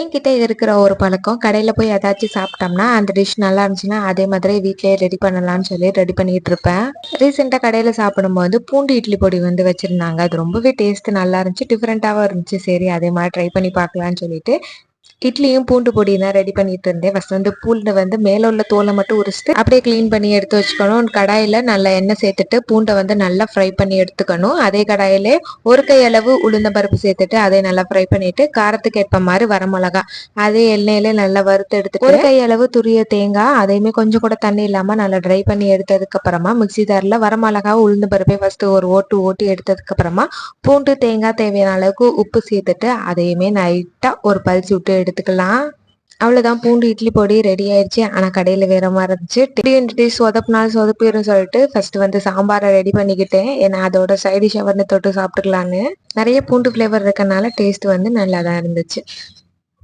என்கிட்ட இருக்கிற ஒரு பழக்கம் கடையில போய் ஏதாச்சும் சாப்பிட்டோம்னா அந்த டிஷ் நல்லா இருந்துச்சுன்னா அதே மாதிரி வீட்லயே ரெடி பண்ணலாம்னு சொல்லி ரெடி பண்ணிட்டு இருப்பேன். ரீசெண்டா கடையில சாப்பிடும்போது பூண்டு இட்லி பொடி வந்து வச்சிருந்தாங்க. அது ரொம்பவே டேஸ்ட் நல்லா இருந்துச்சு, டிஃப்ரெண்டாவும் இருந்துச்சு. சரி அதே மாதிரி ட்ரை பண்ணி பார்க்கலாம்னு சொல்லிட்டு இட்லியும் பூண்டு பொடி தான் ரெடி பண்ணிட்டு இருந்தேன். ஃபர்ஸ்ட் வந்து பூண்டை வந்து மேல உள்ள தோலை மட்டும் உரிச்சிட்டு அப்படியே க்ளீன் பண்ணி எடுத்து வச்சுக்கணும். கடாயில நல்லா எண்ணெய் சேர்த்துட்டு பூண்டை வந்து நல்லா ஃப்ரை பண்ணி எடுத்துக்கணும். அதே கடாயிலே ஒரு கை அளவு உளுந்த பருப்பு சேர்த்துட்டு அதை நல்லா ஃப்ரை பண்ணிட்டு காரத்துக்கு ஏற்ப மாதிரி வரமிளகா அதே எண்ணெயில நல்லா வறுத்து எடுத்துட்டு ஒரு கை அளவு துரிய தேங்காய் அதையுமே கொஞ்சம் கூட தண்ணி இல்லாம நல்லா ட்ரை பண்ணி எடுத்ததுக்கு அப்புறமா மிக்சி ஜார்ல வரமிளகா உளுந்து பருப்பை ஃபர்ஸ்ட் ஒரு ஓட்டு ஓட்டி எடுத்ததுக்கு அப்புறமா பூண்டு தேங்காய் தேவையான அளவுக்கு உப்பு சேர்த்துட்டு அதையுமே நைட்டா ஒரு பல்ஸ் விட்டு எடுத்துக்கலாம். அவ்வளவுதான், பூண்டு இட்லி பொடி ரெடி ஆயிடுச்சு. ஆனா கடையில வேற மாதிரி இருந்துச்சு. டிஎன்டி சொதப்பினாலும் சொதப்பிடும் சொல்லிட்டு ஃபர்ஸ்ட் வந்து சாம்பாரை ரெடி பண்ணிக்கிட்டேன். ஏன்னா அதோட சைடிஷை வந்து தொட்டு சாப்பிட்டுக்கலான்னு. நிறைய பூண்டு ஃபிளேவர் இருக்கனால டேஸ்ட் வந்து நல்லா தான் இருந்துச்சு.